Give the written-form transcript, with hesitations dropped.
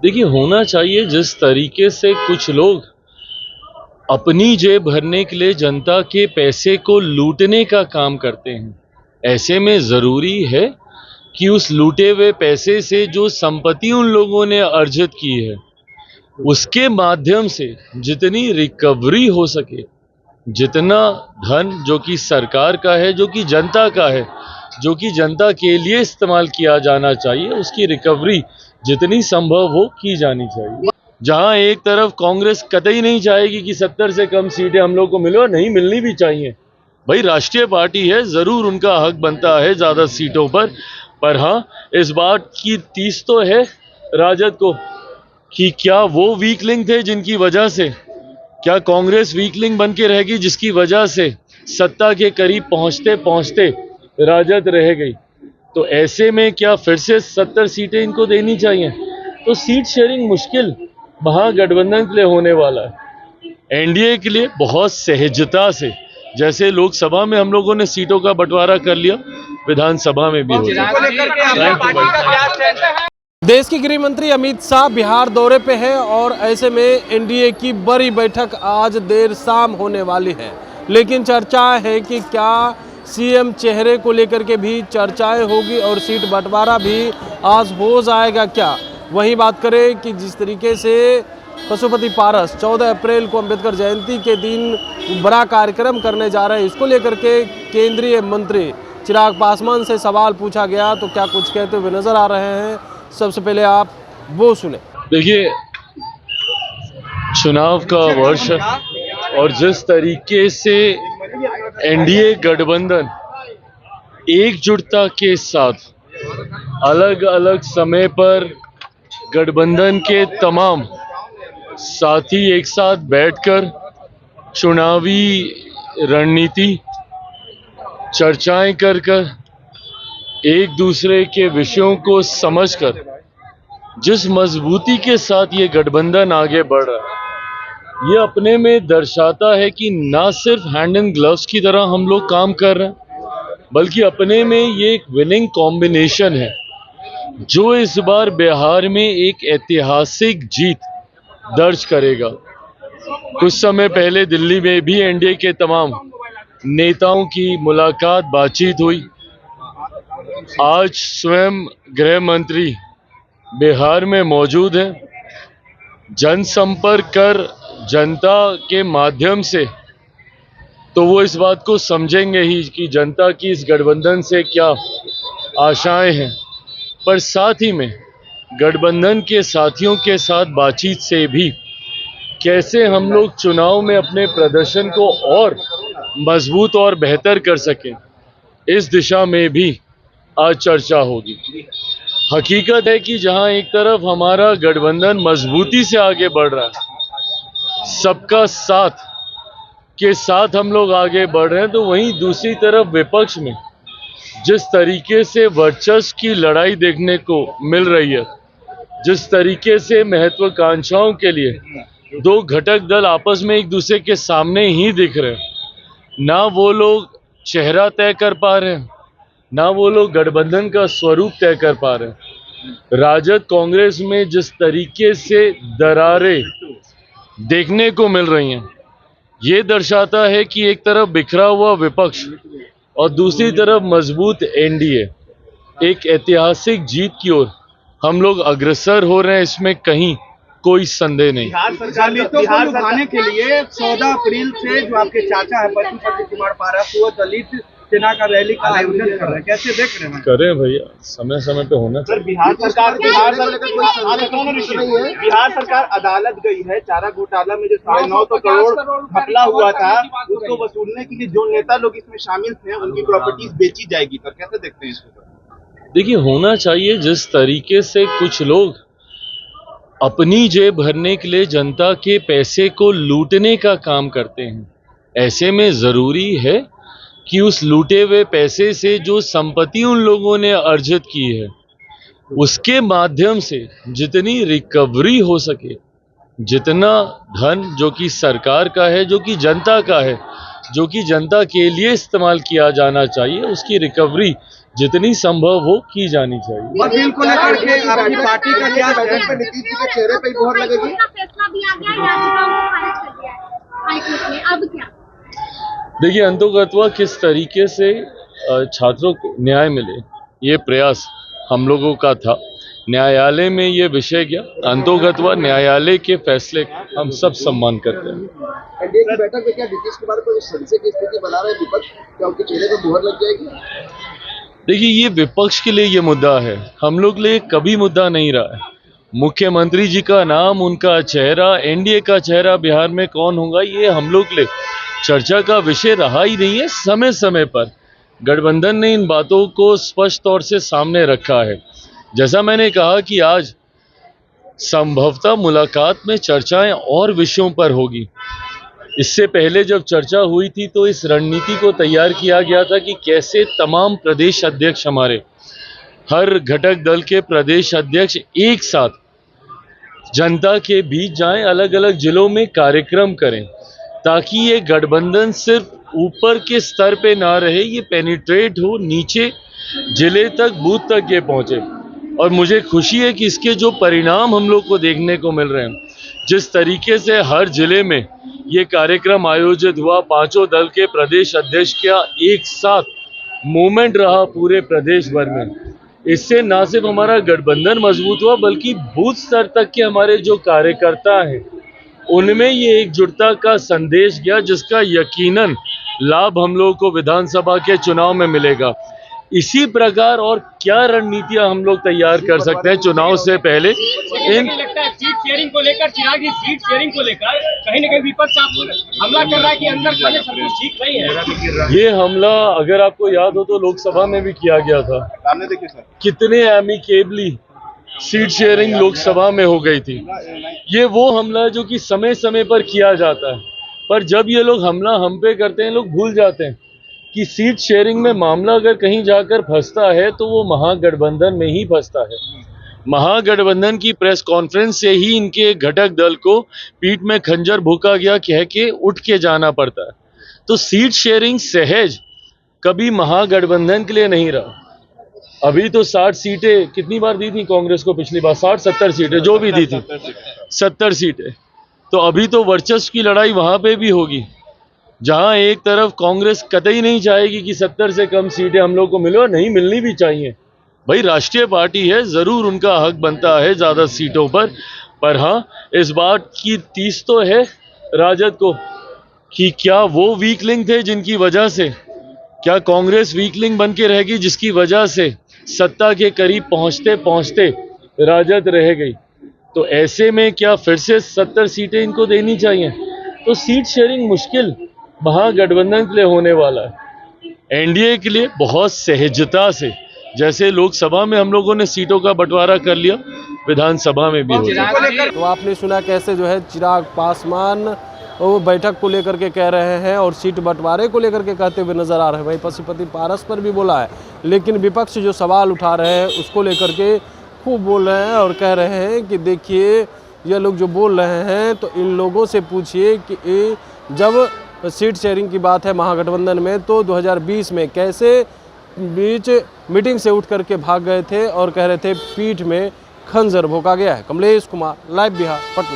देखिए, होना चाहिए जिस तरीके से कुछ लोग अपनी जेब भरने के लिए जनता के पैसे को लूटने का काम करते हैं, ऐसे में ज़रूरी है कि उस लूटे हुए पैसे से जो संपत्ति उन लोगों ने अर्जित की है, उसके माध्यम से जितनी रिकवरी हो सके, जितना धन जो कि सरकार का है, जो कि जनता का है, जो कि जनता के लिए इस्तेमाल किया जाना चाहिए, उसकी रिकवरी जितनी संभव हो की जानी चाहिए। जहां एक तरफ कांग्रेस कतई नहीं चाहेगी कि 70 से कम सीटें हम लोग को मिले, और नहीं मिलनी भी चाहिए। भाई, राष्ट्रीय पार्टी है, जरूर उनका हक बनता है ज्यादा सीटों पर हाँ, इस बात की तीस तो है राजद को कि क्या वो वीक लिंक थे जिनकी वजह से, क्या कांग्रेस वीक लिंक बन के रहेगी जिसकी वजह से सत्ता के करीब पहुंचते पहुंचते राजद रह गई? तो ऐसे में क्या फिर से 70 सीटें इनको देनी चाहिए? तो सीट शेयरिंग मुश्किल महागठबंधन के लिए होने वाला है। एनडीए के लिए बहुत सहजता से, जैसे लोकसभा में हम लोगों ने सीटों का बंटवारा कर लिया, विधानसभा में भी हो जाए। देश के गृह मंत्री अमित शाह बिहार दौरे पे हैं और ऐसे में एनडीए की बड़ी बैठक आज देर शाम होने वाली है। लेकिन चर्चा है कि क्या सीएम चेहरे को लेकर के भी चर्चाएं होगी और सीट बंटवारा भी आज हो जाएगा क्या? वहीं बात करें कि जिस तरीके से पशुपति पारस 14 अप्रैल को अंबेडकर जयंती के दिन बड़ा कार्यक्रम करने जा रहे हैं, इसको लेकर के केंद्रीय मंत्री चिराग पासवान से सवाल पूछा गया तो क्या कुछ कहते हुए नजर आ रहे हैं। सबसे पहले आप वो सुने। देखिए, चुनाव का वर्ष और जिस तरीके से एनडीए गठबंधन एकजुटता के साथ अलग अलग समय पर गठबंधन के तमाम साथी एक साथ बैठकर चुनावी रणनीति चर्चाएं कर एक दूसरे के विषयों को समझकर जिस मजबूती के साथ ये गठबंधन आगे बढ़ रहा है, ये अपने में दर्शाता है कि ना सिर्फ हैंड एंड ग्लव्स की तरह हम लोग काम कर रहे हैं, बल्कि अपने में ये एक विनिंग कॉम्बिनेशन है जो इस बार बिहार में एक ऐतिहासिक जीत दर्ज करेगा। कुछ समय पहले दिल्ली में भी एनडीए के तमाम नेताओं की मुलाकात, बातचीत हुई। आज स्वयं गृह मंत्री बिहार में मौजूद हैं। जनसंपर्क कर जनता के माध्यम से तो वो इस बात को समझेंगे ही कि जनता की इस गठबंधन से क्या आशाएं हैं, पर साथ ही में गठबंधन के साथियों के साथ बातचीत से भी कैसे हम लोग चुनाव में अपने प्रदर्शन को और मजबूत और बेहतर कर सकें, इस दिशा में भी आज चर्चा होगी। हकीकत है कि जहां एक तरफ हमारा गठबंधन मजबूती से आगे बढ़ रहा है, सबका साथ के साथ हम लोग आगे बढ़ रहे हैं, तो वहीं दूसरी तरफ विपक्ष में जिस तरीके से वर्चस्व की लड़ाई देखने को मिल रही है, जिस तरीके से महत्वाकांक्षाओं के लिए दो घटक दल आपस में एक दूसरे के सामने ही दिख रहे हैं, ना वो लोग चेहरा तय कर पा रहे हैं, ना वो लोग गठबंधन का स्वरूप तय कर पा रहे हैं। राजद कांग्रेस में जिस तरीके से दरारें देखने को मिल रही हैं, ये दर्शाता है कि एक तरफ बिखरा हुआ विपक्ष और दूसरी तरफ मजबूत एनडीए, एक ऐतिहासिक जीत की ओर हम लोग अग्रसर हो रहे हैं, इसमें कहीं कोई संदेह नहीं। बिहार सरकार को लुभाने के लिए 14 अप्रैल से जो आपके चाचा है पशुपति कुमार पारस, वो दलित सेना का रैली का आयोजन कर रहे हैं, कैसे देख रहे हैं? करें भैया, समय समय पे होना चाहिए। बिहार सरकार अदालत गई है, चारा घोटाला में जो 950 करोड़ घपला हुआ था उसको वसूलने के लिए जो नेता लोग इसमें शामिल थे उनकी प्रॉपर्टीज बेची जाएगी, तो कैसे देखते हैं इसको? देखिए, होना चाहिए जिस तरीके से कुछ लोग अपनी जेब भरने के लिए जनता के पैसे को लूटने का काम करते हैं, ऐसे में ज़रूरी है कि उस लूटे हुए पैसे से जो संपत्ति उन लोगों ने अर्जित की है, उसके माध्यम से जितनी रिकवरी हो सके, जितना धन जो कि सरकार का है, जो कि जनता का है, जो कि जनता के लिए इस्तेमाल किया जाना चाहिए, उसकी रिकवरी जितनी संभव हो की जानी चाहिए। वकील को लेकर के आपकी पार्टी का क्या बैठक पे नीतीश जी के चेहरे पे मोहर लगेगी? फैसला भी आ गया, याचिकाओं को खारिज कर दिया है हाईकोर्ट ने, अब क्या? देखिए, अंतोगत्वा किस तरीके से छात्रों को न्याय मिले, ये प्रयास हम लोगों का था। न्यायालय में ये विषय गया, अंतोगत्वा न्यायालय के फैसले का हम सब सम्मान करते हैं। एनडीए की बैठक में क्या नीतीश कुमार को संशय की स्थिति बना रहे विपक्ष, क्या उनके चेहरे पे मोहर लग जाएगी? देखिए, ये विपक्ष के लिए ये मुद्दा है, हम लोग लिए कभी मुद्दा नहीं रहा है। मुख्यमंत्री जी का नाम, उनका चेहरा, एनडीए का चेहरा बिहार में कौन होगा, ये हम लोग लिए चर्चा का विषय रहा ही नहीं है। समय समय पर गठबंधन ने इन बातों को स्पष्ट तौर से सामने रखा है। जैसा मैंने कहा कि आज संभवतः मुलाकात में चर्चाएं और विषयों पर होगी। इससे पहले जब चर्चा हुई थी तो इस रणनीति को तैयार किया गया था कि कैसे तमाम प्रदेश अध्यक्ष, हमारे हर घटक दल के प्रदेश अध्यक्ष एक साथ जनता के बीच जाएं, अलग अलग जिलों में कार्यक्रम करें, ताकि ये गठबंधन सिर्फ ऊपर के स्तर पे ना रहे, ये पेनिट्रेट हो, नीचे जिले तक, बूथ तक ये पहुंचे। और मुझे खुशी है कि इसके जो परिणाम हम लोग को देखने को मिल रहे हैं, जिस तरीके से हर जिले में ये कार्यक्रम आयोजित हुआ, पांचों दल के प्रदेश अध्यक्ष का एक साथ मूवमेंट रहा पूरे प्रदेश भर में, इससे ना सिर्फ हमारा गठबंधन मजबूत हुआ बल्कि बूथ स्तर तक के हमारे जो कार्यकर्ता हैं उनमें ये एकजुटता का संदेश गया, जिसका यकीनन लाभ हम लोगों को विधानसभा के चुनाव में मिलेगा। इसी प्रकार और क्या रणनीतियां हम लोग तैयार कर सकते हैं चुनाव से पहले। इन लगता है सीट शेयरिंग को लेकर, चिराग जी, सीट शेयरिंग को लेकर कहीं न कहीं विपक्ष हमला कर रहा है कि अंदर खाने सब कुछ ठीक नहीं है। ये हमला अगर आपको याद हो तो लोकसभा में भी किया गया था। सामने देखिए सर, कितने एमिकेबली सीट शेयरिंग लोकसभा में हो गई थी। ये वो हमला है जो कि समय समय पर किया जाता है, पर जब ये लोग हमला हम पे करते हैं, लोग भूल जाते हैं कि सीट शेयरिंग में मामला अगर कहीं जाकर फंसता है तो वो महागठबंधन में ही फंसता है। महागठबंधन की प्रेस कॉन्फ्रेंस से ही इनके घटक दल को पीठ में खंजर भोंका गया, कह के उठ के जाना पड़ता है। तो सीट शेयरिंग सहज कभी महागठबंधन के लिए नहीं रहा। अभी तो 60 सीटें कितनी बार दी थी कांग्रेस को पिछली बार, 60-70 सीटें जो भी दी थी, 70 सीटें। तो अभी तो वर्चस्व की लड़ाई वहां पे भी होगी, जहां एक तरफ कांग्रेस कतई नहीं चाहेगी कि 70 से कम सीटें हम लोग को मिले, और नहीं मिलनी भी चाहिए। भाई राष्ट्रीय पार्टी है, जरूर उनका हक बनता है ज्यादा सीटों पर हाँ, इस बात की तीस तो है राजद को कि क्या वो वीक लिंक थे जिनकी वजह से, क्या कांग्रेस वीक लिंक बन के रहेगी जिसकी वजह से सत्ता के करीब पहुंचते पहुंचते राजद रह गई। तो ऐसे में क्या फिर से 70 सीटें इनको देनी चाहिए? तो सीट शेयरिंग मुश्किल महागठबंधन के लिए होने वाला है। एनडीए के लिए बहुत सहजता से, जैसे लोकसभा में हम लोगों ने सीटों का बंटवारा कर लिया, विधानसभा में भी हो। तो आपने सुना कैसे जो है चिराग पासवान वो बैठक को लेकर के कह रहे हैं और सीट बंटवारे को लेकर के कहते हुए नजर आ रहे हैं। भाई पशुपति पारस पर भी बोला है, लेकिन विपक्ष जो सवाल उठा रहे हैं उसको लेकर के खूब बोल रहे हैं और कह रहे हैं कि देखिए ये लोग जो बोल रहे हैं तो इन लोगों से पूछिए कि जब सीट शेयरिंग की बात है महागठबंधन में तो 2020 में कैसे बीच मीटिंग से उठ करके भाग गए थे और कह रहे थे पीठ में खंजर भोंका गया है। कमलेश कुमार, लाइव बिहार, पटना।